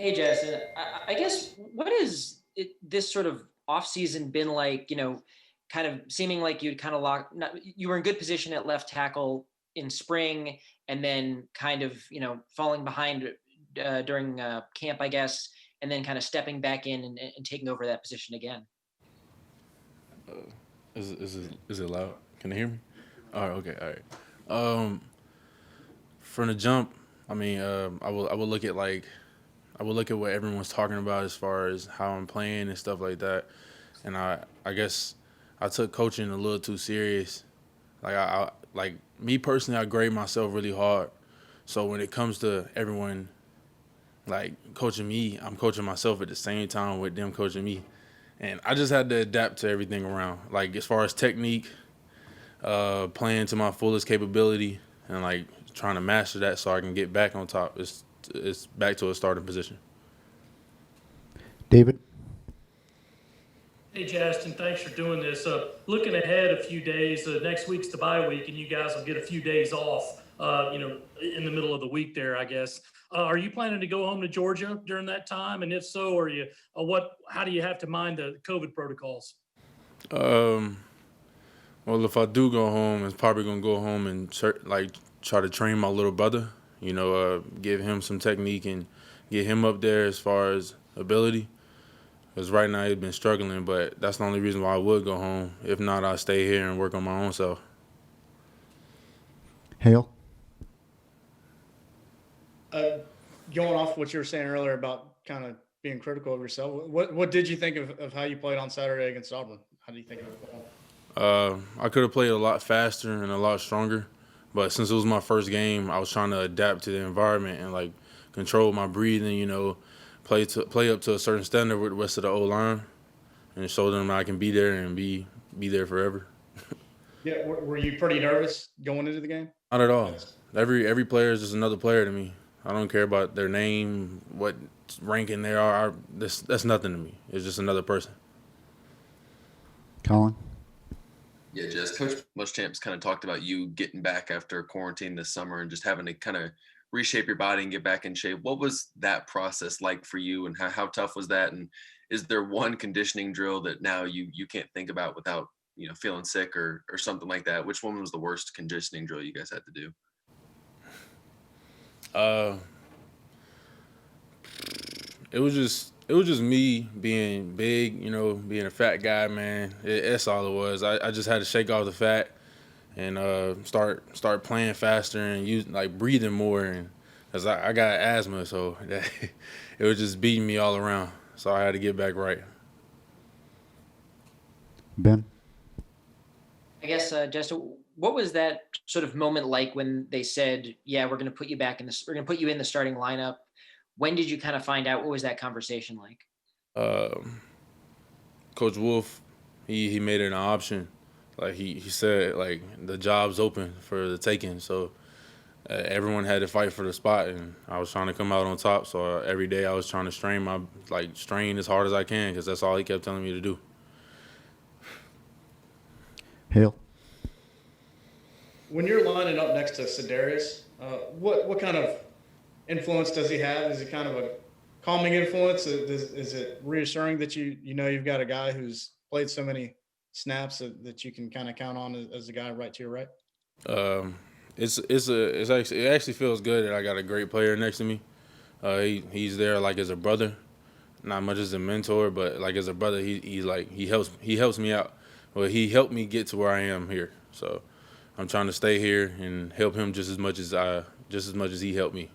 Hey, Jazston. I guess what is this sort of off season been like? Kind of seeming like you'd kind of you were in good position at left tackle in spring, and then kind of falling behind during camp, I guess, and then kind of stepping back in and taking over that position again. Is it loud? Can you hear me? All right, okay, all right. From the jump, I mean, I will look at what everyone's talking about as far as how I'm playing and stuff like that, and I guess I took coaching a little too serious. Like me personally, I grade myself really hard. So when it comes to everyone like coaching me, I'm coaching myself at the same time with them coaching me. And I just had to adapt to everything around. Like as far as technique, playing to my fullest capability, and like trying to master that so I can get back on top. It's back to a starting position. David? Hey, Jazston, thanks for doing this. Looking ahead a few days, next week's the bye week, and you guys will get a few days off, in the middle of the week there, I guess. Are you planning to go home to Georgia during that time? And if so, are you, how do you have to mind the COVID protocols? Um, well, if I do go home, it's probably gonna go home and try to train my little brother. Give him some technique and get him up there as far as ability. Because right now he's been struggling, but that's the only reason why I would go home. If not, I'll stay here and work on my own self. Hale? Uh, Going off what you were saying earlier about kind of being critical of yourself, what did you think of how you played on Saturday against Auburn? How do you think of it? I could have played a lot faster and a lot stronger, but since it was my first game, I was trying to adapt to the environment and like control my breathing. Play up to a certain standard with the rest of the O line, and show them I can be there and be there forever. Yeah, were you pretty nervous going into the game? Not at all. Every player is just another player to me. I don't care about their name, what ranking they are. That's nothing to me. It's just another person. Colin? Yeah, Jess, Coach Muschamp's kind of talked about you getting back after quarantine this summer and just having to kind of reshape your body and get back in shape. What was that process like for you, and how tough was that? And is there one conditioning drill that now you can't think about without feeling sick or something like that? Which one was the worst conditioning drill you guys had to do? Uh, it was just me being big, being a fat guy, man. That's all it was. I just had to shake off the fat and start playing faster and use like breathing more, and cause I got asthma, so it was just beating me all around. So I had to get back right. Ben? I guess, Justin, what was that sort of moment like when they said, "Yeah, we're going to put you we're going to put you in the starting lineup"? When did you kind of find out? What was that conversation like? Um, Coach Wolf, he made it an option. Like he said, like the job's open for the taking. So everyone had to fight for the spot, and I was trying to come out on top. So every day I was trying to strain as hard as I can, because that's all he kept telling me to do. Hale? When you're lining up next to Sedaris, what kind of influence does he have? Is he kind of a calming influence? Is it reassuring that you've got a guy who's played so many snaps that you can kind of count on as a guy right to your right? Um, it actually feels good that I got a great player next to me. He's there like as a brother, not much as a mentor, but like as a brother, he helps me out. Well, he helped me get to where I am here. So I'm trying to stay here and help him just as much as he helped me.